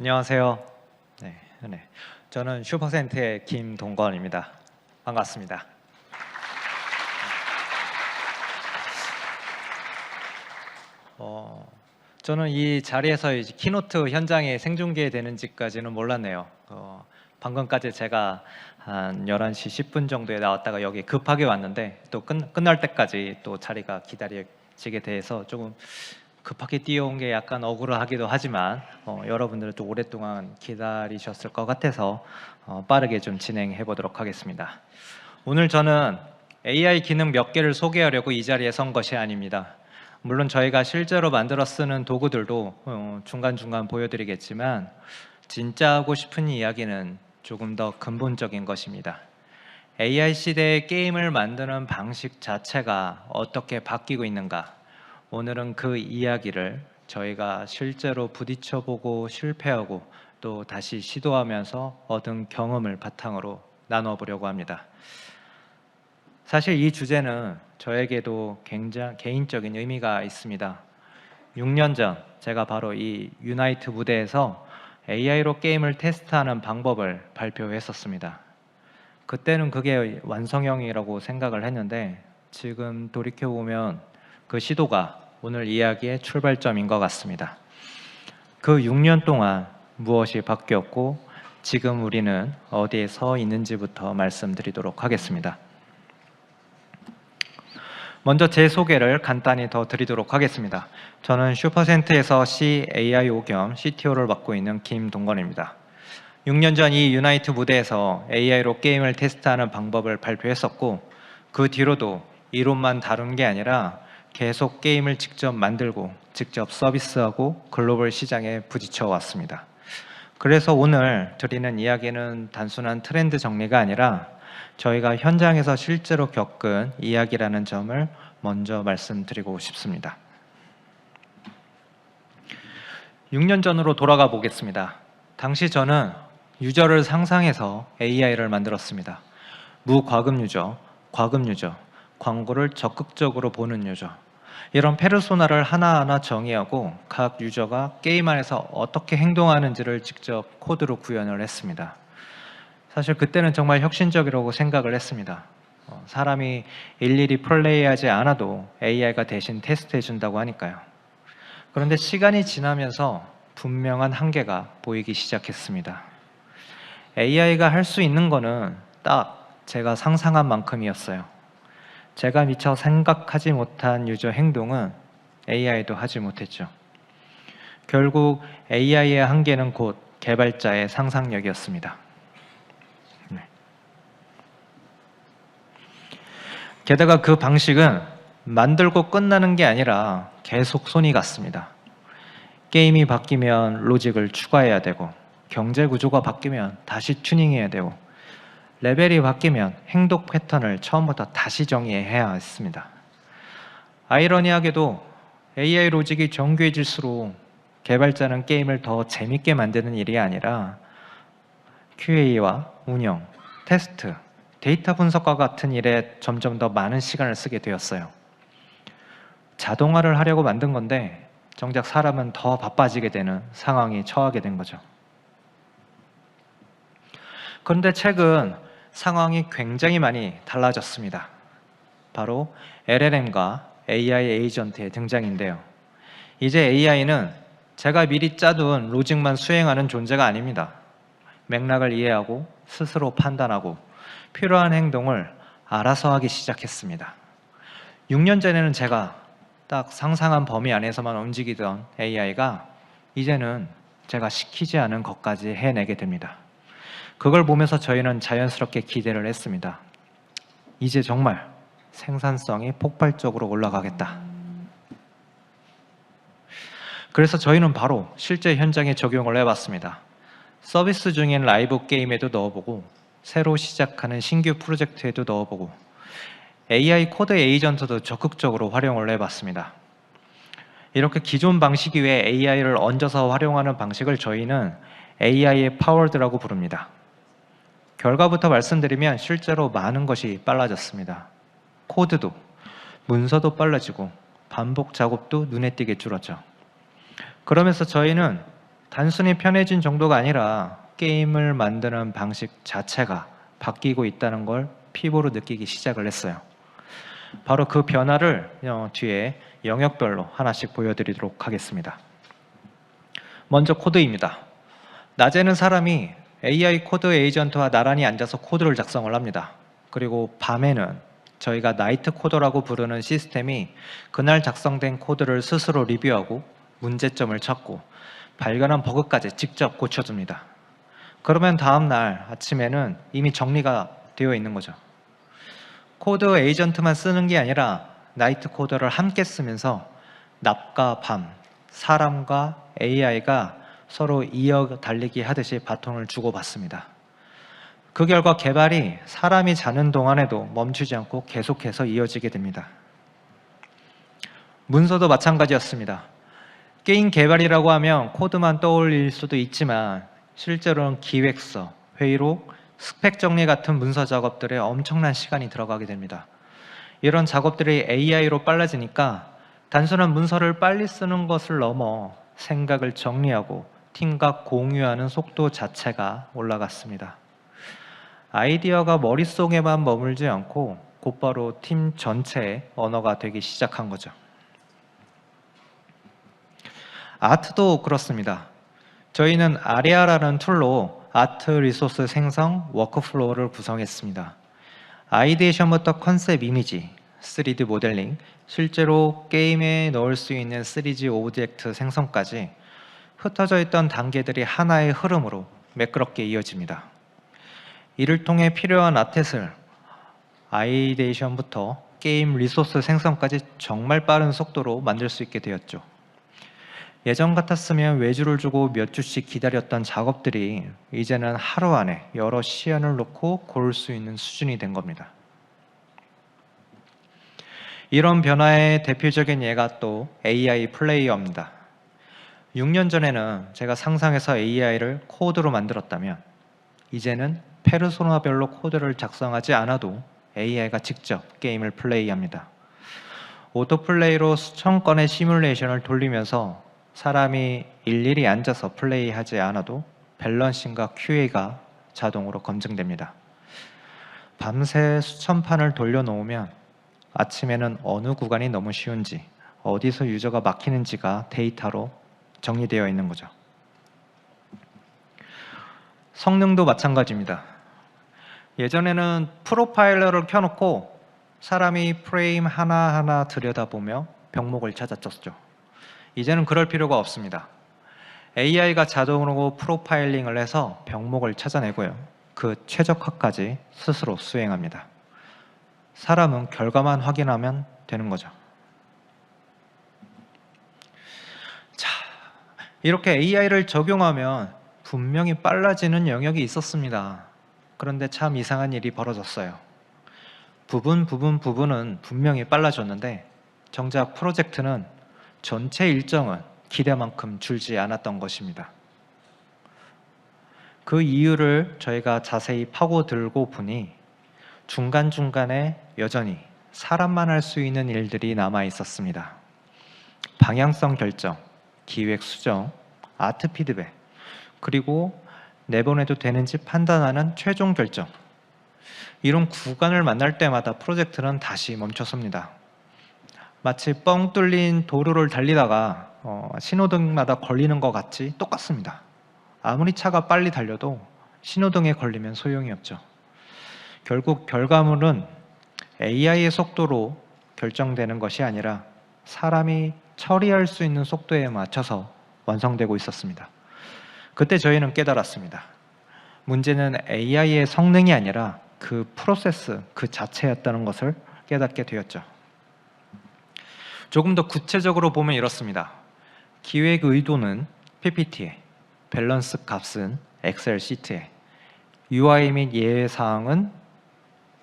안녕하세요. 네. 저는 슈퍼센트의 김동건입니다. 반갑습니다. 저는 이 자리에서 이제 키노트 현장에 생중계되는지까지는 몰랐네요. 방금까지 제가 한 11시 10분 정도에 나왔다가 여기 급하게 왔는데 또 끝날 때까지 또 자리가 기다려지게 돼서 조금 급하게 뛰어온 게 약간 억울하기도 하지만 여러분들은 또 오랫동안 기다리셨을 것 같아서 빠르게 좀 진행해 보도록 하겠습니다. 오늘 저는 AI 기능 몇 개를 소개하려고 이 자리에 선 것이 아닙니다. 물론 저희가 실제로 만들어 쓰는 도구들도 중간중간 보여드리겠지만 진짜 하고 싶은 이야기는 조금 더 근본적인 것입니다. AI 시대의 게임을 만드는 방식 자체가 어떻게 바뀌고 있는가, 오늘은 그 이야기를 저희가 실제로 부딪혀보고 실패하고 또 다시 시도하면서 얻은 경험을 바탕으로 나눠보려고 합니다. 사실 이 주제는 저에게도 굉장히 개인적인 의미가 있습니다. 6년 전 제가 바로 이 유나이트 무대에서 AI로 게임을 테스트하는 방법을 발표했었습니다. 그때는 그게 완성형이라고 생각을 했는데 지금 돌이켜보면 그 시도가 오늘 이야기의 출발점인 것 같습니다. 그 6년 동안 무엇이 바뀌었고 지금 우리는 어디에 서 있는지부터 말씀드리도록 하겠습니다. 먼저 제 소개를 간단히 더 드리도록 하겠습니다. 저는 슈퍼센트에서 CAIO 겸 CTO를 맡고 있는 김동건입니다. 6년 전 이 유나이트 무대에서 AI로 게임을 테스트하는 방법을 발표했었고 그 뒤로도 이론만 다룬 게 아니라 계속 게임을 직접 만들고 직접 서비스하고 글로벌 시장에 부딪혀 왔습니다. 그래서 오늘 드리는 이야기는 단순한 트렌드 정리가 아니라 저희가 현장에서 실제로 겪은 이야기라는 점을 먼저 말씀드리고 싶습니다. 6년 전으로 돌아가 보겠습니다. 당시 저는 유저를 상상해서 AI를 만들었습니다. 무과금 유저, 과금 유저, 광고를 적극적으로 보는 유저, 이런 페르소나를 하나하나 정의하고 각 유저가 게임 안에서 어떻게 행동하는지를 직접 코드로 구현을 했습니다. 사실 그때는 정말 혁신적이라고 생각을 했습니다. 사람이 일일이 플레이하지 않아도 AI가 대신 테스트해 준다고 하니까요. 그런데 시간이 지나면서 분명한 한계가 보이기 시작했습니다. AI가 할 수 있는 거는 딱 제가 상상한 만큼이었어요. 제가 미처 생각하지 못한 유저 행동은 AI도 하지 못했죠. 결국 AI의 한계는 곧 개발자의 상상력이었습니다. 게다가 그 방식은 만들고 끝나는 게 아니라 계속 손이 갔습니다. 게임이 바뀌면 로직을 추가해야 되고 경제 구조가 바뀌면 다시 튜닝해야 되고 레벨이 바뀌면 행동 패턴을 처음부터 다시 정의해야 했습니다. 아이러니하게도 AI 로직이 정교해질수록 개발자는 게임을 더 재밌게 만드는 일이 아니라 QA와 운영, 테스트, 데이터 분석과 같은 일에 점점 더 많은 시간을 쓰게 되었어요. 자동화를 하려고 만든 건데 정작 사람은 더 바빠지게 되는 상황에 처하게 된 거죠. 그런데 최근 상황이 굉장히 많이 달라졌습니다. 바로 LLM과 AI 에이전트의 등장인데요. 이제 AI는 제가 미리 짜둔 로직만 수행하는 존재가 아닙니다. 맥락을 이해하고 스스로 판단하고 필요한 행동을 알아서 하기 시작했습니다. 6년 전에는 제가 딱 상상한 범위 안에서만 움직이던 AI가 이제는 제가 시키지 않은 것까지 해내게 됩니다. 그걸 보면서 저희는 자연스럽게 기대를 했습니다. 이제 정말 생산성이 폭발적으로 올라가겠다. 그래서 저희는 바로 실제 현장에 적용을 해봤습니다. 서비스 중인 라이브 게임에도 넣어보고 새로 시작하는 신규 프로젝트에도 넣어보고 AI 코드 에이전트도 적극적으로 활용을 해봤습니다. 이렇게 기존 방식 외에 AI를 얹어서 활용하는 방식을 저희는 AI의 파워드라고 부릅니다. 결과부터 말씀드리면 실제로 많은 것이 빨라졌습니다. 코드도, 문서도 빨라지고 반복 작업도 눈에 띄게 줄었죠. 그러면서 저희는 단순히 편해진 정도가 아니라 게임을 만드는 방식 자체가 바뀌고 있다는 걸 피부로 느끼기 시작을 했어요. 바로 그 변화를 뒤에 영역별로 하나씩 보여드리도록 하겠습니다. 먼저 코드입니다. 낮에는 사람이 AI 코드 에이전트와 나란히 앉아서 코드를 작성을 합니다. 그리고 밤에는 저희가 나이트 코더라고 부르는 시스템이 그날 작성된 코드를 스스로 리뷰하고 문제점을 찾고 발견한 버그까지 직접 고쳐줍니다. 그러면 다음날 아침에는 이미 정리가 되어 있는 거죠. 코드 에이전트만 쓰는 게 아니라 나이트 코더를 함께 쓰면서 낮과 밤, 사람과 AI가 서로 이어 달리기 하듯이 바톤을 주고받습니다. 그 결과 개발이 사람이 자는 동안에도 멈추지 않고 계속해서 이어지게 됩니다. 문서도 마찬가지였습니다. 게임 개발이라고 하면 코드만 떠올릴 수도 있지만 실제로는 기획서, 회의록, 스펙 정리 같은 문서 작업들에 엄청난 시간이 들어가게 됩니다. 이런 작업들이 AI로 빨라지니까 단순한 문서를 빨리 쓰는 것을 넘어 생각을 정리하고 팀과 공유하는 속도 자체가 올라갔습니다. 아이디어가 머릿속에만 머물지 않고 곧바로 팀 전체의 언어가 되기 시작한 거죠. 아트도 그렇습니다. 저희는 아리아라는 툴로 아트 리소스 생성 워크플로우를 구성했습니다. 아이디에이션부터 컨셉 이미지, 3D 모델링, 실제로 게임에 넣을 수 있는 3D 오브젝트 생성까지 흩어져 있던 단계들이 하나의 흐름으로 매끄럽게 이어집니다. 이를 통해 필요한 아텟을 아이디에이션부터 게임 리소스 생성까지 정말 빠른 속도로 만들 수 있게 되었죠. 예전 같았으면 외주를 주고 몇 주씩 기다렸던 작업들이 이제는 하루 안에 여러 시연을 놓고 고를 수 있는 수준이 된 겁니다. 이런 변화의 대표적인 예가 또 AI 플레이어입니다. 6년 전에는 제가 상상해서 AI를 코드로 만들었다면 이제는 페르소나별로 코드를 작성하지 않아도 AI가 직접 게임을 플레이합니다. 오토플레이로 수천 건의 시뮬레이션을 돌리면서 사람이 일일이 앉아서 플레이하지 않아도 밸런싱과 QA가 자동으로 검증됩니다. 밤새 수천 판을 돌려놓으면 아침에는 어느 구간이 너무 쉬운지, 어디서 유저가 막히는지가 데이터로 정리되어 있는 거죠. 성능도 마찬가지입니다. 예전에는 프로파일러를 켜놓고 사람이 프레임 하나하나 들여다보며 병목을 찾았었죠. 이제는 그럴 필요가 없습니다. AI가 자동으로 프로파일링을 해서 병목을 찾아내고요. 그 최적화까지 스스로 수행합니다. 사람은 결과만 확인하면 되는 거죠. 자, 이렇게 AI를 적용하면 분명히 빨라지는 영역이 있었습니다. 그런데 참 이상한 일이 벌어졌어요. 부분은 분명히 빨라졌는데 정작 프로젝트는 전체 일정은 기대만큼 줄지 않았던 것입니다. 그 이유를 저희가 자세히 파고들고 보니 중간중간에 여전히 사람만 할 수 있는 일들이 남아 있었습니다. 방향성 결정, 기획 수정, 아트 피드백, 그리고 내보내도 되는지 판단하는 최종 결정. 이런 구간을 만날 때마다 프로젝트는 다시 멈춰섭니다. 마치 뻥 뚫린 도로를 달리다가 신호등마다 걸리는 것 같이 똑같습니다. 아무리 차가 빨리 달려도 신호등에 걸리면 소용이 없죠. 결국 결과물은 AI의 속도로 결정되는 것이 아니라 사람이 처리할 수 있는 속도에 맞춰서 완성되고 있었습니다. 그때 저희는 깨달았습니다. 문제는 AI의 성능이 아니라 그 프로세스 그 자체였다는 것을 깨닫게 되었죠. 조금 더 구체적으로 보면 이렇습니다. 기획 의도는 PPT에, 밸런스 값은 엑셀 시트에, UI 및 예외사항은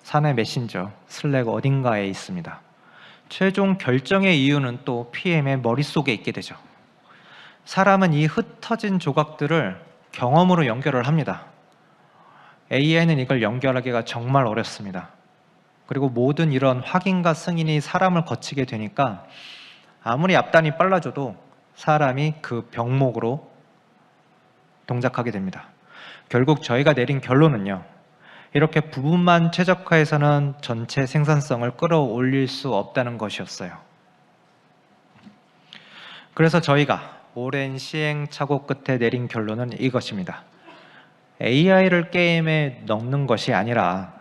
사내 메신저, 슬랙 어딘가에 있습니다. 최종 결정의 이유는 또 PM의 머릿속에 있게 되죠. 사람은 이 흩어진 조각들을 경험으로 연결을 합니다. AI는 이걸 연결하기가 정말 어렵습니다. 그리고 모든 이런 확인과 승인이 사람을 거치게 되니까 아무리 앞단이 빨라져도 사람이 그 병목으로 동작하게 됩니다. 결국 저희가 내린 결론은요, 이렇게 부분만 최적화해서는 전체 생산성을 끌어올릴 수 없다는 것이었어요. 그래서 저희가 오랜 시행착오 끝에 내린 결론은 이것입니다. AI를 게임에 넣는 것이 아니라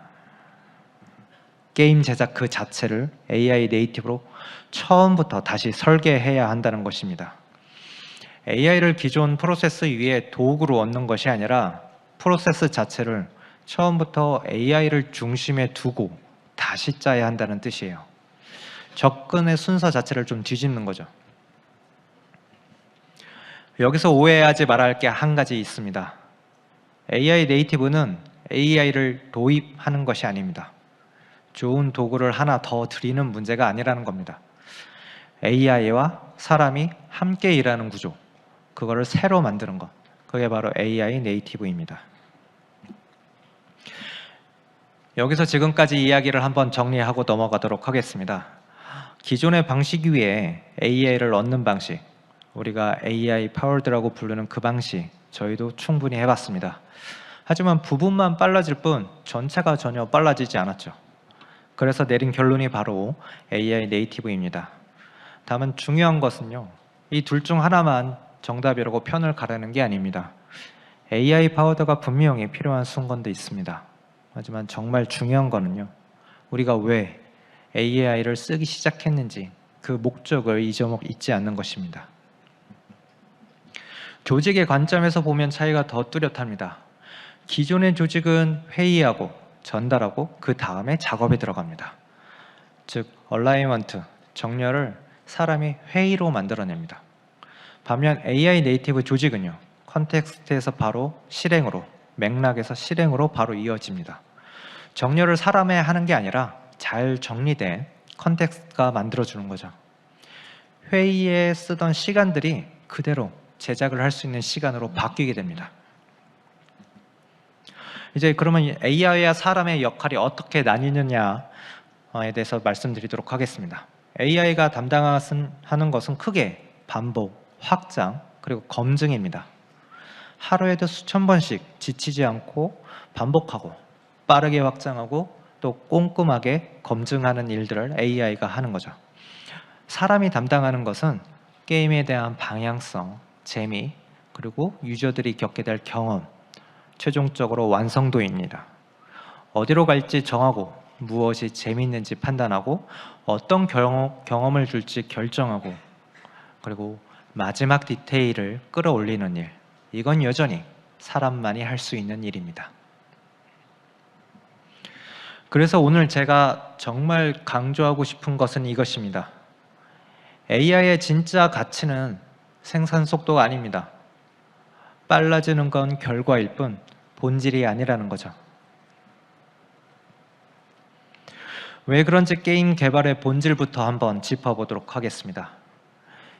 게임 제작 그 자체를 AI 네이티브로 처음부터 다시 설계해야 한다는 것입니다. AI를 기존 프로세스 위에 도구로 얻는 것이 아니라 프로세스 자체를 처음부터 AI를 중심에 두고 다시 짜야 한다는 뜻이에요. 접근의 순서 자체를 좀 뒤집는 거죠. 여기서 오해하지 말아야 할 게 한 가지 있습니다. AI 네이티브는 AI를 도입하는 것이 아닙니다. 좋은 도구를 하나 더 드리는 문제가 아니라는 겁니다. AI와 사람이 함께 일하는 구조, 그거를 새로 만드는 것, 그게 바로 AI 네이티브입니다. 여기서 지금까지 이야기를 한번 정리하고 넘어가도록 하겠습니다. 기존의 방식 위에 AI를 얻는 방식, 우리가 AI 파워드라고 부르는 그 방식, 저희도 충분히 해봤습니다. 하지만 부분만 빨라질 뿐 전체가 전혀 빨라지지 않았죠. 그래서 내린 결론이 바로 AI 네이티브입니다. 다만 중요한 것은요, 이 둘 중 하나만 정답이라고 편을 가르는 게 아닙니다. AI 파워드가 분명히 필요한 순간도 있습니다. 하지만 정말 중요한 거는요, 우리가 왜 AI를 쓰기 시작했는지 그 목적을 잊지 않는 것입니다. 조직의 관점에서 보면 차이가 더 뚜렷합니다. 기존의 조직은 회의하고 전달하고 그 다음에 작업에 들어갑니다. 즉 얼라이먼트, 정렬을 사람이 회의로 만들어냅니다. 반면 AI 네이티브 조직은요, 컨텍스트에서 바로 실행으로, 맥락에서 실행으로 바로 이어집니다. 정렬을 사람이 하는 게 아니라 잘 정리된 컨텍스트가 만들어주는 거죠. 회의에 쓰던 시간들이 그대로 제작을 할 수 있는 시간으로 바뀌게 됩니다. 이제 그러면 AI와 사람의 역할이 어떻게 나뉘느냐에 대해서 말씀드리도록 하겠습니다. AI가 담당하는 것은 크게 반복, 확장, 그리고 검증입니다. 하루에도 수천 번씩 지치지 않고 반복하고 빠르게 확장하고 또 꼼꼼하게 검증하는 일들을 AI가 하는 거죠. 사람이 담당하는 것은 게임에 대한 방향성, 재미, 그리고 유저들이 겪게 될 경험, 최종적으로 완성도입니다. 어디로 갈지 정하고 무엇이 재미있는지 판단하고 어떤 경험을 줄지 결정하고 그리고 마지막 디테일을 끌어올리는 일, 이건 여전히 사람만이 할 수 있는 일입니다. 그래서 오늘 제가 정말 강조하고 싶은 것은 이것입니다. AI의 진짜 가치는 생산 속도가 아닙니다. 빨라지는 건 결과일 뿐 본질이 아니라는 거죠. 왜 그런지 게임 개발의 본질부터 한번 짚어보도록 하겠습니다.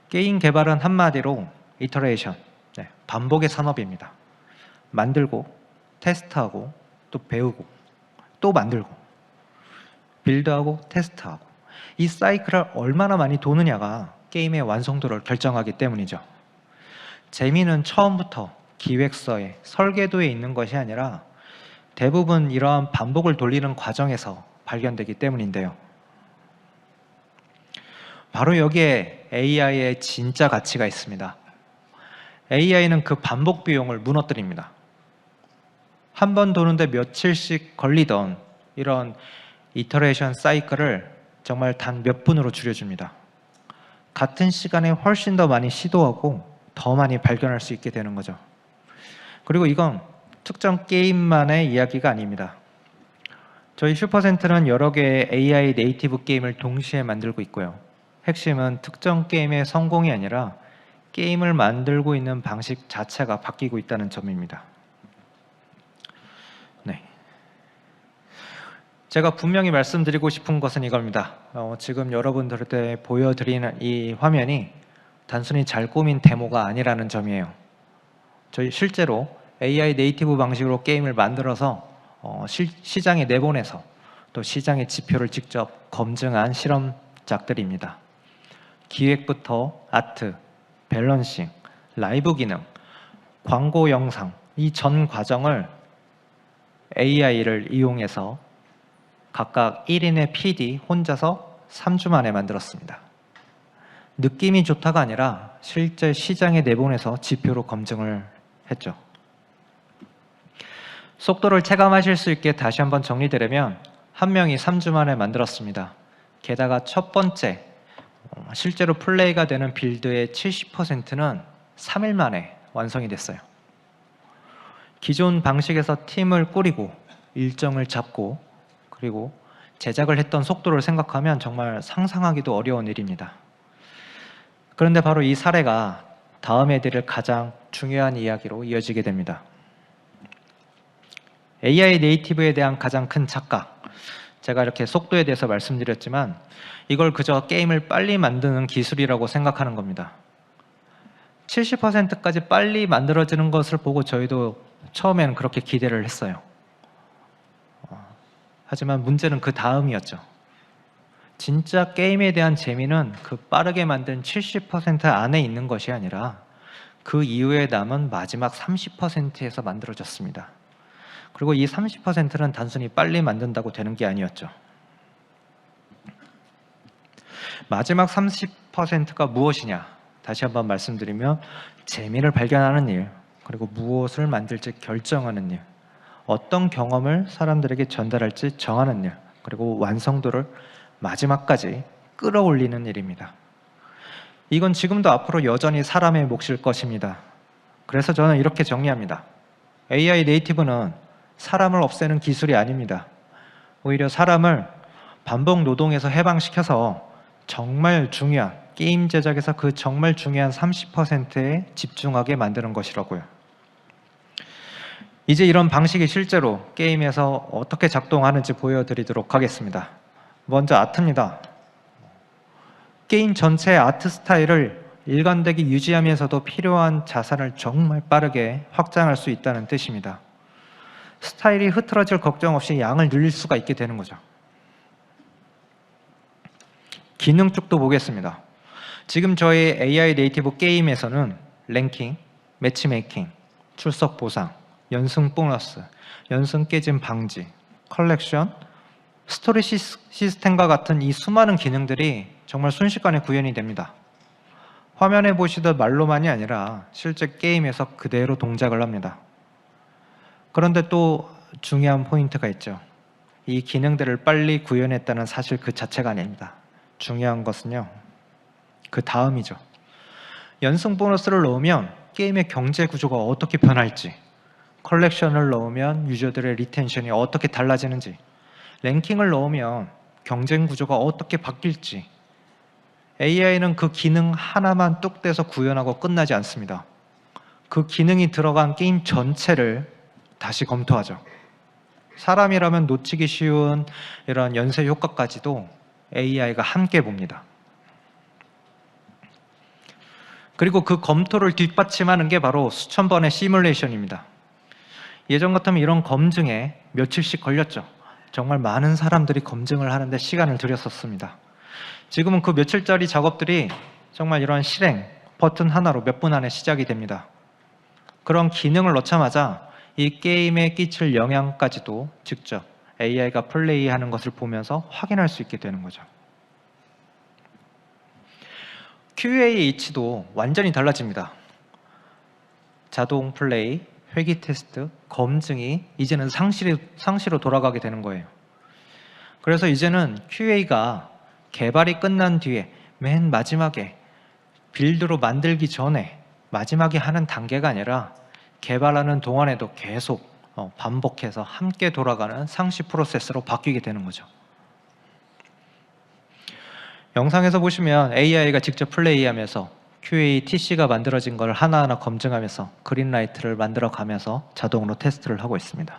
게임 개발은 한마디로 이터레이션, 반복의 산업입니다. 만들고, 테스트하고, 또 배우고, 또 만들고, 빌드하고, 테스트하고, 이 사이클을 얼마나 많이 도느냐가 게임의 완성도를 결정하기 때문이죠. 재미는 처음부터 기획서에, 설계도에 있는 것이 아니라 대부분 이러한 반복을 돌리는 과정에서 발견되기 때문인데요. 바로 여기에 AI의 진짜 가치가 있습니다. AI는 그 반복 비용을 무너뜨립니다. 한 번 도는데 며칠씩 걸리던 이런 이터레이션 사이클을 정말 단 몇 분으로 줄여줍니다. 같은 시간에 훨씬 더 많이 시도하고 더 많이 발견할 수 있게 되는 거죠. 그리고 이건 특정 게임만의 이야기가 아닙니다. 저희 슈퍼센트는 여러 개의 AI 네이티브 게임을 동시에 만들고 있고요. 핵심은 특정 게임의 성공이 아니라 게임을 만들고 있는 방식 자체가 바뀌고 있다는 점입니다. 네. 제가 분명히 말씀드리고 싶은 것은 이겁니다. 지금 여러분들한테 보여드리는 이 화면이 단순히 잘 꾸민 데모가 아니라는 점이에요. 저희 실제로 AI 네이티브 방식으로 게임을 만들어서 시장에 내보내서 또 시장의 지표를 직접 검증한 실험작들입니다. 기획부터 아트, 밸런싱, 라이브 기능, 광고 영상 이 전 과정을 AI를 이용해서 각각 1인의 PD 혼자서 3주 만에 만들었습니다. 느낌이 좋다가 아니라 실제 시장에 내보내서 지표로 검증을 했죠. 속도를 체감하실 수 있게 다시 한번 정리되려면 한 명이 3주 만에 만들었습니다. 게다가 첫 번째 실제로 플레이가 되는 빌드의 70%는 3일 만에 완성이 됐어요. 기존 방식에서 팀을 꾸리고 일정을 잡고 그리고 제작을 했던 속도를 생각하면 정말 상상하기도 어려운 일입니다. 그런데 바로 이 사례가 다음에 드릴 가장 중요한 이야기로 이어지게 됩니다. AI 네이티브에 대한 가장 큰 착각. 제가 이렇게 속도에 대해서 말씀드렸지만 이걸 그저 게임을 빨리 만드는 기술이라고 생각하는 겁니다. 70%까지 빨리 만들어지는 것을 보고 저희도 처음에는 그렇게 기대를 했어요. 하지만 문제는 그 다음이었죠. 진짜 게임에 대한 재미는 그 빠르게 만든 70% 안에 있는 것이 아니라 그 이후에 남은 마지막 30%에서 만들어졌습니다. 그리고 이 30%는 단순히 빨리 만든다고 되는 게 아니었죠. 마지막 30%가 무엇이냐? 다시 한번 말씀드리면 재미를 발견하는 일, 그리고 무엇을 만들지 결정하는 일, 어떤 경험을 사람들에게 전달할지 정하는 일, 그리고 완성도를 마지막까지 끌어올리는 일입니다. 이건 지금도 앞으로 여전히 사람의 몫일 것입니다. 그래서 저는 이렇게 정리합니다. AI 네이티브는 사람을 없애는 기술이 아닙니다. 오히려 사람을 반복 노동에서 해방시켜서 정말 중요한 게임 제작에서 그 정말 중요한 30%에 집중하게 만드는 것이라고요. 이제 이런 방식이 실제로 게임에서 어떻게 작동하는지 보여드리도록 하겠습니다. 먼저 아트입니다. 게임 전체의 아트 스타일을 일관되게 유지하면서도 필요한 자산을 정말 빠르게 확장할 수 있다는 뜻입니다. 스타일이 흐트러질 걱정 없이 양을 늘릴 수가 있게 되는 거죠. 기능 쪽도 보겠습니다. 지금 저희 AI 네이티브 게임에서는 랭킹, 매치메이킹, 출석 보상, 연승 보너스, 연승 깨짐 방지, 컬렉션, 스토리 시스템과 같은 이 수많은 기능들이 정말 순식간에 구현이 됩니다. 화면에 보시던 말로만이 아니라 실제 게임에서 그대로 동작을 합니다. 그런데 또 중요한 포인트가 있죠. 이 기능들을 빨리 구현했다는 사실 그 자체가 아닙니다. 중요한 것은요, 그 다음이죠. 연승 보너스를 넣으면 게임의 경제 구조가 어떻게 변할지, 컬렉션을 넣으면 유저들의 리텐션이 어떻게 달라지는지, 랭킹을 넣으면 경쟁 구조가 어떻게 바뀔지, AI는 그 기능 하나만 뚝 떼서 구현하고 끝나지 않습니다. 그 기능이 들어간 게임 전체를 다시 검토하죠. 사람이라면 놓치기 쉬운 이런 연쇄 효과까지도 AI가 함께 봅니다. 그리고 그 검토를 뒷받침하는 게 바로 수천 번의 시뮬레이션입니다. 예전 같으면 이런 검증에 며칠씩 걸렸죠. 정말 많은 사람들이 검증을 하는데 시간을 들였었습니다. 지금은 그 며칠짜리 작업들이 정말 이런 실행, 버튼 하나로 몇 분 안에 시작이 됩니다. 그런 기능을 넣자마자 이 게임에 끼칠 영향까지도 직접 AI가 플레이하는 것을 보면서 확인할 수 있게 되는 거죠. QAH도 완전히 달라집니다. 자동 플레이, 회귀 테스트, 검증이 이제는 상시로 돌아가게 되는 거예요. 그래서 이제는 QA가 개발이 끝난 뒤에 맨 마지막에 빌드로 만들기 전에 마지막에 하는 단계가 아니라 개발하는 동안에도 계속 반복해서 함께 돌아가는 상시 프로세스로 바뀌게 되는 거죠. 영상에서 보시면 AI가 직접 플레이하면서 QA/TC가 만들어진 걸 하나하나 검증하면서 그린라이트를 만들어가면서 자동으로 테스트를 하고 있습니다.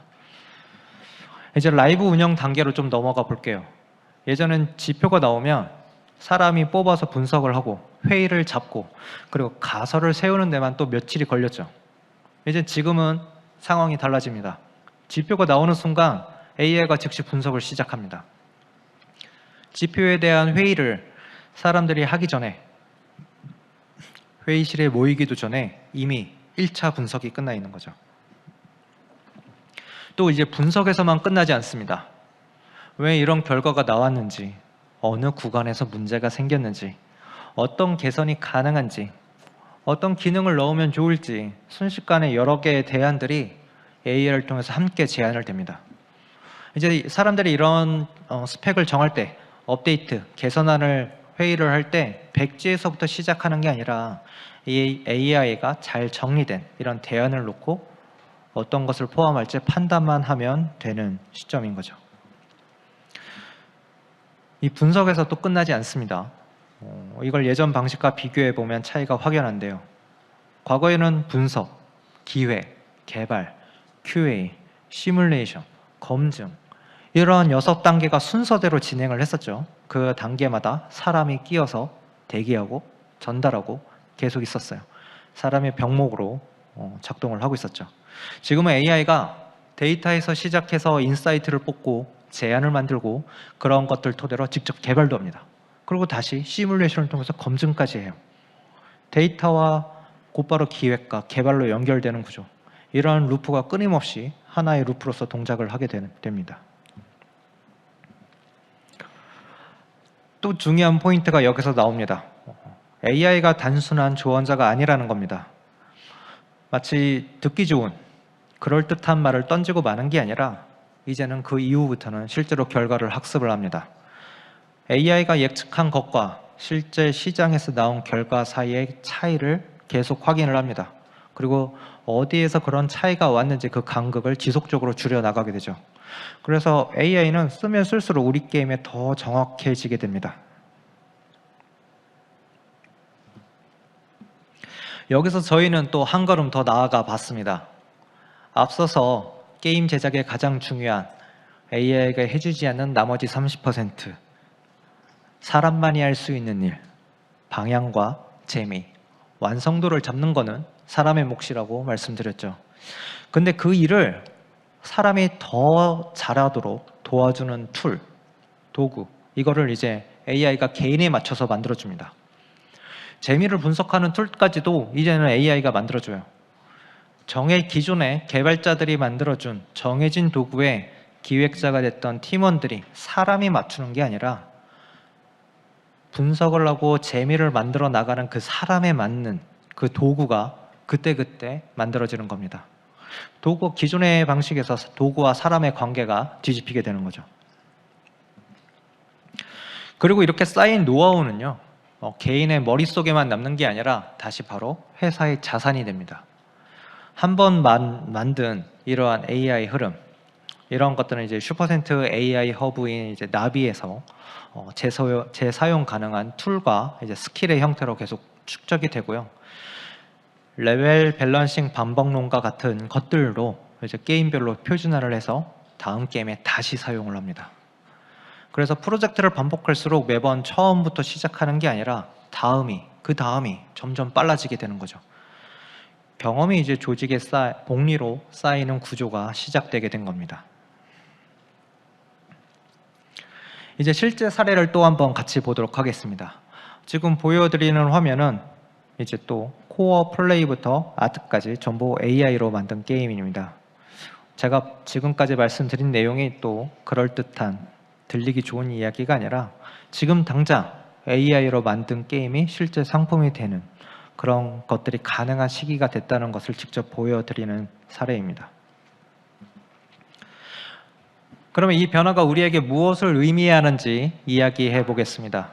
이제 라이브 운영 단계로 좀 넘어가 볼게요. 예전엔 지표가 나오면 사람이 뽑아서 분석을 하고 회의를 잡고 그리고 가설을 세우는 데만 또 며칠이 걸렸죠. 이제 지금은 상황이 달라집니다. 지표가 나오는 순간 AI가 즉시 분석을 시작합니다. 지표에 대한 회의를 사람들이 하기 전에 회의실에 모이기도 전에 이미 1차 분석이 끝나 있는 거죠. 또 이제 분석에서만 끝나지 않습니다. 왜 이런 결과가 나왔는지, 어느 구간에서 문제가 생겼는지, 어떤 개선이 가능한지, 어떤 기능을 넣으면 좋을지 순식간에 여러 개의 대안들이 AI를 통해서 함께 제안을 됩니다. 이제 사람들이 이런 스펙을 정할 때, 업데이트, 개선안을 회의를 할 때 백지에서부터 시작하는 게 아니라 이 AI가 잘 정리된 이런 대안을 놓고 어떤 것을 포함할지 판단만 하면 되는 시점인 거죠. 이 분석에서 또 끝나지 않습니다. 이걸 예전 방식과 비교해 보면 차이가 확연한데요. 과거에는 분석, 기획, 개발, QA, 시뮬레이션, 검증 이러한 6단계가 순서대로 진행을 했었죠. 그 단계마다 사람이 끼어서 대기하고 전달하고 계속 있었어요. 사람의 병목으로 작동을 하고 있었죠. 지금은 AI가 데이터에서 시작해서 인사이트를 뽑고 제안을 만들고 그런 것들 토대로 직접 개발도 합니다. 그리고 다시 시뮬레이션을 통해서 검증까지 해요. 데이터와 곧바로 기획과 개발로 연결되는 구조. 이러한 루프가 끊임없이 하나의 루프로서 동작을 하게 됩니다. 또 중요한 포인트가 여기서 나옵니다. AI가 단순한 조언자가 아니라는 겁니다. 마치 듣기 좋은 그럴듯한 말을 던지고 마는 게 아니라 이제는 그 이후부터는 실제로 결과를 학습을 합니다. AI가 예측한 것과 실제 시장에서 나온 결과 사이의 차이를 계속 확인을 합니다. 그리고 어디에서 그런 차이가 왔는지 그 간극을 지속적으로 줄여나가게 되죠. 그래서 AI는 쓰면 쓸수록 우리 게임에 더 정확해지게 됩니다. 여기서 저희는 또 한 걸음 더 나아가 봤습니다. 앞서서 게임 제작에 가장 중요한 AI가 해주지 않는 나머지 30%, 사람만이 할 수 있는 일, 방향과 재미, 완성도를 잡는 거는 사람의 몫이라고 말씀드렸죠. 근데 그 일을 사람이 더 잘하도록 도와주는 툴, 도구, 이거를 이제 AI가 개인에 맞춰서 만들어줍니다. 재미를 분석하는 툴까지도 이제는 AI가 만들어줘요. 기존에 개발자들이 만들어준 정해진 도구에 기획자가 됐던 팀원들이 사람이 맞추는 게 아니라 분석을 하고 재미를 만들어 나가는 그 사람에 맞는 그 도구가 그때그때 만들어지는 겁니다. 기존의 방식에서 도구와 사람의 관계가 뒤집히게 되는 거죠. 그리고 이렇게 쌓인 노하우는요, 개인의 머릿속에만 남는 게 아니라 다시 바로 회사의 자산이 됩니다. 한번 만든 이러한 AI 흐름, 이런 것들은 이제 슈퍼센트 AI 허브인 이제 나비에서 재사용 가능한 툴과 이제 스킬의 형태로 계속 축적이 되고요. 레벨 밸런싱 반복론과 같은 것들로 이제 게임별로 표준화를 해서 다음 게임에 다시 사용을 합니다. 그래서 프로젝트를 반복할수록 매번 처음부터 시작하는 게 아니라 그 다음이 점점 빨라지게 되는 거죠. 경험이 이제 조직의 복리로 쌓이는 구조가 시작되게 된 겁니다. 이제 실제 사례를 또 한번 같이 보도록 하겠습니다. 지금 보여드리는 화면은 이제 또 코어 플레이부터 아트까지 전부 AI로 만든 게임입니다. 제가 지금까지 말씀드린 내용이 또 그럴듯한 들리기 좋은 이야기가 아니라 지금 당장 AI로 만든 게임이 실제 상품이 되는 그런 것들이 가능한 시기가 됐다는 것을 직접 보여드리는 사례입니다. 그러면 이 변화가 우리에게 무엇을 의미하는지 이야기해 보겠습니다.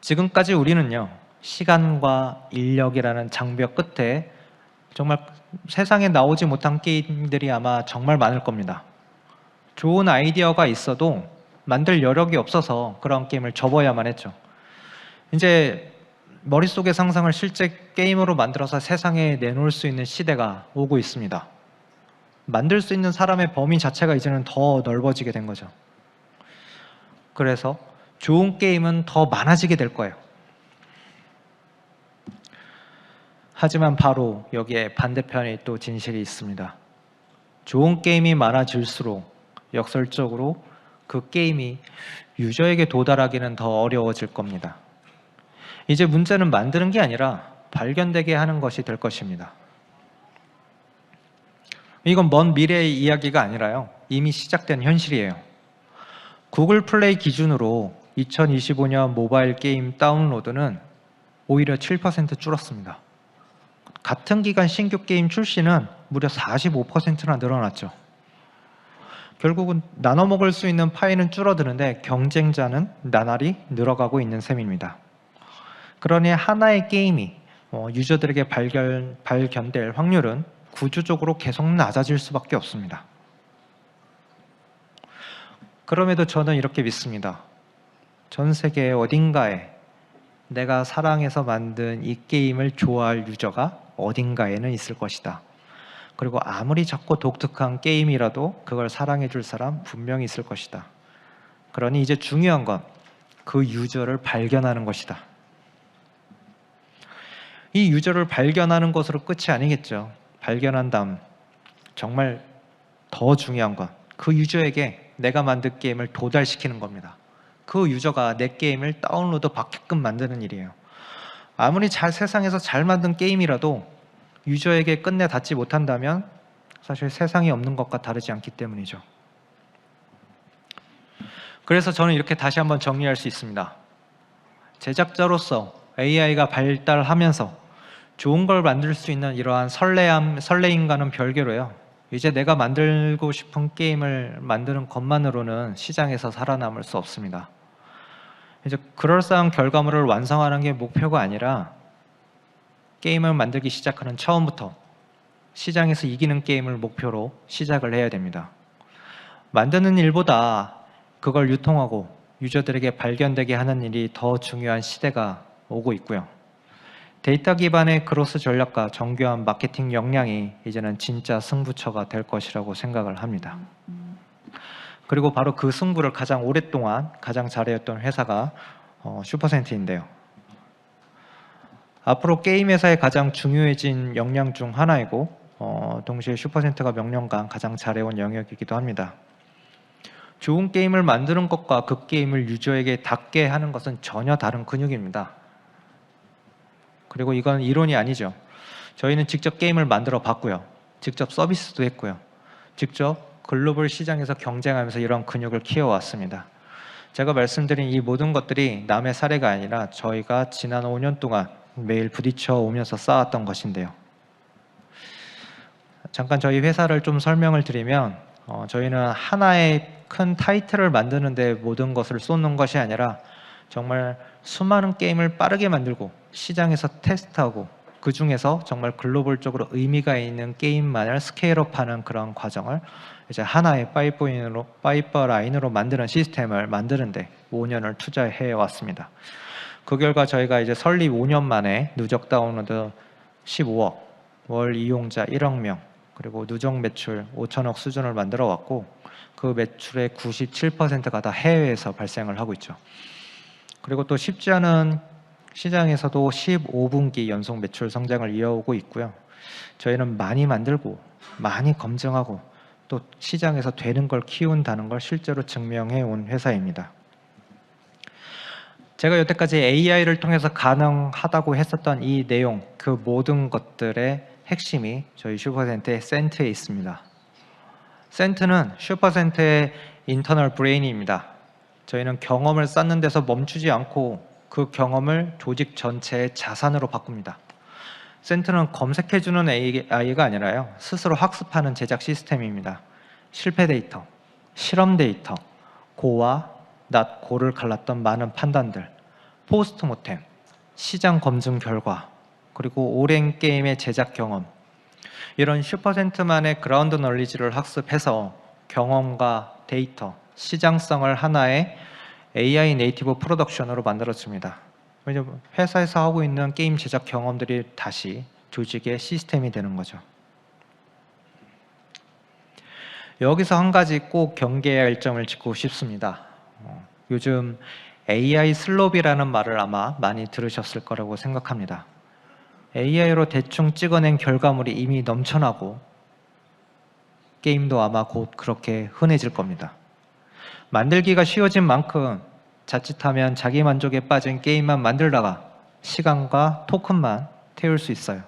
지금까지 우리는요, 시간과 인력이라는 장벽 끝에 정말 세상에 나오지 못한 게임들이 아마 정말 많을 겁니다. 좋은 아이디어가 있어도 만들 여력이 없어서 그런 게임을 접어야만 했죠. 이제 머릿속의 상상을 실제 게임으로 만들어서 세상에 내놓을 수 있는 시대가 오고 있습니다. 만들 수 있는 사람의 범위 자체가 이제는 더 넓어지게 된 거죠. 그래서 좋은 게임은 더 많아지게 될 거예요. 하지만 바로 여기에 반대편에 또 진실이 있습니다. 좋은 게임이 많아질수록 역설적으로 그 게임이 유저에게 도달하기는 더 어려워질 겁니다. 이제 문제는 만드는 게 아니라 발견되게 하는 것이 될 것입니다. 이건 먼 미래의 이야기가 아니라요. 이미 시작된 현실이에요. 구글 플레이 기준으로 2025년 모바일 게임 다운로드는 오히려 7% 줄었습니다. 같은 기간 신규 게임 출시는 무려 45%나 늘어났죠. 결국은 나눠 먹을 수 있는 파이는 줄어드는데 경쟁자는 나날이 늘어가고 있는 셈입니다. 그러니 하나의 게임이 유저들에게 발견될 확률은 구조적으로 계속 낮아질 수밖에 없습니다. 그럼에도 저는 이렇게 믿습니다. 전 세계 어딘가에 내가 사랑해서 만든 이 게임을 좋아할 유저가 어딘가에는 있을 것이다. 그리고 아무리 작고 독특한 게임이라도 그걸 사랑해 줄 사람 분명히 있을 것이다. 그러니 이제 중요한 건 그 유저를 발견하는 것이다. 이 유저를 발견하는 것으로 끝이 아니겠죠. 발견한 다음 정말 더 중요한 건 그 유저에게 내가 만든 게임을 도달시키는 겁니다. 그 유저가 내 게임을 다운로드 받게끔 만드는 일이에요. 아무리 세상에서 잘 만든 게임이라도 유저에게 끝내 닿지 못한다면 사실 세상에 없는 것과 다르지 않기 때문이죠. 그래서 저는 이렇게 다시 한번 정리할 수 있습니다. 제작자로서 AI가 발달하면서 좋은 걸 만들 수 있는 이러한 설레임과는 별개로요. 이제 내가 만들고 싶은 게임을 만드는 것만으로는 시장에서 살아남을 수 없습니다. 이제 그럴싸한 결과물을 완성하는 게 목표가 아니라 게임을 만들기 시작하는 처음부터 시장에서 이기는 게임을 목표로 시작을 해야 됩니다. 만드는 일보다 그걸 유통하고 유저들에게 발견되게 하는 일이 더 중요한 시대가 오고 있고요. 데이터 기반의 그로스 전략과 정교한 마케팅 역량이 이제는 진짜 승부처가 될 것이라고 생각을 합니다. 그리고 바로 그 승부를 가장 오랫동안 가장 잘해왔던 회사가 슈퍼센트인데요. 앞으로 게임 회사의 가장 중요해진 역량 중 하나이고 동시에 슈퍼센트가 몇 년간 가장 잘해온 영역이기도 합니다. 좋은 게임을 만드는 것과 그 게임을 유저에게 닿게 하는 것은 전혀 다른 근육입니다. 그리고 이건 이론이 아니죠. 저희는 직접 게임을 만들어 봤고요. 직접 서비스도 했고요. 직접 글로벌 시장에서 경쟁하면서 이런 근육을 키워왔습니다. 제가 말씀드린 이 모든 것들이 남의 사례가 아니라 저희가 지난 5년 동안 매일 부딪혀 오면서 쌓았던 것인데요. 잠깐 저희 회사를 좀 설명을 드리면 저희는 하나의 큰 타이틀을 만드는데 모든 것을 쏟는 것이 아니라 정말 수많은 게임을 빠르게 만들고 시장에서 테스트하고 그 중에서 정말 글로벌적으로 의미가 있는 게임만을 스케일업하는 그런 과정을 이제 하나의 파이프라인으로 만드는 시스템을 만드는데 5년을 투자해 왔습니다. 그 결과 저희가 이제 설립 5년 만에 누적 다운로드 15억, 월 이용자 1억 명, 그리고 누적 매출 5천억 수준을 만들어 왔고 그 매출의 97%가 다 해외에서 발생을 하고 있죠. 그리고 또 쉽지 않은 시장에서도 15분기 연속 매출 성장을 이어오고 있고요. 저희는 많이 만들고 많이 검증하고 또 시장에서 되는 걸 키운다는 걸 실제로 증명해 온 회사입니다. 제가 여태까지 AI를 통해서 가능하다고 했었던 이 내용, 그 모든 것들의 핵심이 저희 슈퍼센트의 센트에 있습니다. 센트는 슈퍼센트의 인터널 브레인입니다. 저희는 경험을 쌓는 데서 멈추지 않고 그 경험을 조직 전체의 자산으로 바꿉니다. 센트는 검색해주는 AI가 아니라요. 스스로 학습하는 제작 시스템입니다. 실패 데이터, 실험 데이터, 고와 낫, 고를 갈랐던 많은 판단들, 포스트모템, 시장 검증 결과, 그리고 오랜 게임의 제작 경험, 이런 슈퍼센트만의 그라운드 널리지를 학습해서 경험과 데이터, 시장성을 하나의 AI 네이티브 프로덕션으로 만들었습니다. 왜냐하면 회사에서 하고 있는 게임 제작 경험들이 다시 조직의 시스템이 되는 거죠. 여기서 한 가지 꼭 경계해야 할 점을 짚고 싶습니다. 요즘 AI 슬롭이라는 말을 아마 많이 들으셨을 거라고 생각합니다. AI로 대충 찍어낸 결과물이 이미 넘쳐나고 게임도 아마 곧 그렇게 흔해질 겁니다. 만들기가 쉬워진 만큼 자칫하면 자기 만족에 빠진 게임만 만들다가 시간과 토큰만 태울 수 있어요.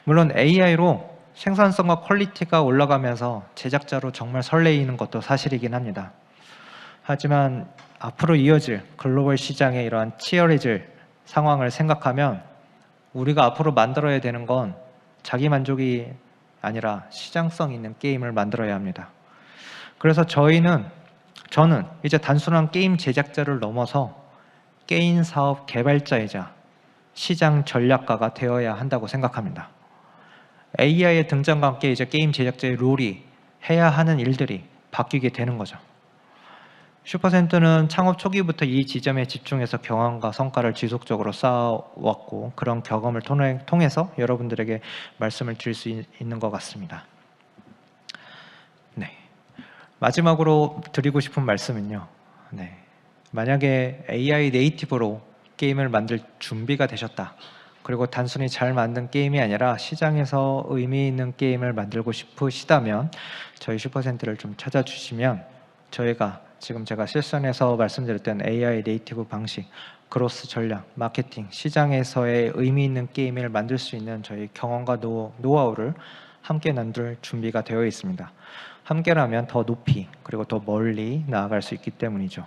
물론 AI로 생산성과 퀄리티가 올라가면서 제작자로 정말 설레이는 것도 사실이긴 합니다. 하지만 앞으로 이어질 글로벌 시장의 이러한 치열해질 상황을 생각하면 우리가 앞으로 만들어야 되는 건 자기 만족이 아니라 시장성 있는 게임을 만들어야 합니다. 그래서 저는 이제 단순한 게임 제작자를 넘어서 게임 사업 개발자이자 시장 전략가가 되어야 한다고 생각합니다. AI의 등장과 함께 이제 게임 제작자의 롤이 해야 하는 일들이 바뀌게 되는 거죠. 슈퍼센트는 창업 초기부터 이 지점에 집중해서 경험과 성과를 지속적으로 쌓아왔고 그런 경험을 통해서 여러분들에게 말씀을 드릴 수 있는 것 같습니다. 네. 마지막으로 드리고 싶은 말씀은요. 네. 만약에 AI 네이티브로 게임을 만들 준비가 되셨다. 그리고 단순히 잘 만든 게임이 아니라 시장에서 의미 있는 게임을 만들고 싶으시다면 저희 슈퍼센트를 좀 찾아주시면 저희가 지금 제가 실전에서 말씀드렸던 AI 네이티브 방식, 그로스 전략, 마케팅, 시장에서의 의미 있는 게임을 만들 수 있는 저희 경험과 노하우를 함께 나눌 준비가 되어 있습니다. 함께라면 더 높이 그리고 더 멀리 나아갈 수 있기 때문이죠.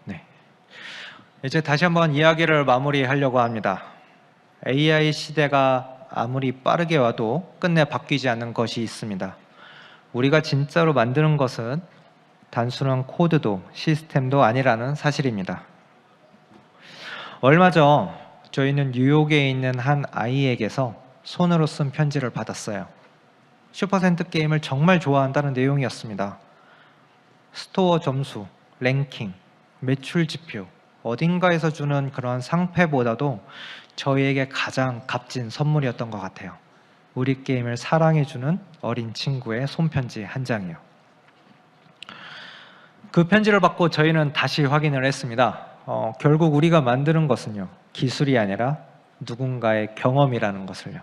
네. 이제 다시 한번 이야기를 마무리하려고 합니다. AI 시대가 아무리 빠르게 와도 끝내 바뀌지 않는 것이 있습니다. 우리가 진짜로 만드는 것은 단순한 코드도 시스템도 아니라는 사실입니다. 얼마 전 저희는 뉴욕에 있는 한 아이에게서 손으로 쓴 편지를 받았어요. 슈퍼센트 게임을 정말 좋아한다는 내용이었습니다. 스토어 점수, 랭킹, 매출 지표, 어딘가에서 주는 그런 상패보다도 저희에게 가장 값진 선물이었던 것 같아요. 우리 게임을 사랑해주는 어린 친구의 손편지 한 장이요. 그 편지를 받고 저희는 다시 확인을 했습니다. 결국 우리가 만드는 것은요, 기술이 아니라 누군가의 경험이라는 것을요.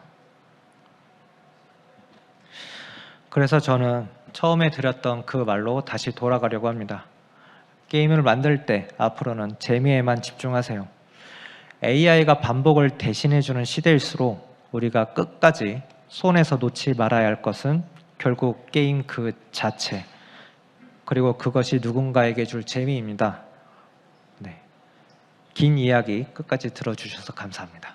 그래서 저는 처음에 드렸던 그 말로 다시 돌아가려고 합니다. 게임을 만들 때 앞으로는 재미에만 집중하세요. AI가 반복을 대신해주는 시대일수록 우리가 끝까지 손에서 놓지 말아야 할 것은 결국 게임 그 자체, 그리고 그것이 누군가에게 줄 재미입니다. 네. 긴 이야기 끝까지 들어주셔서 감사합니다.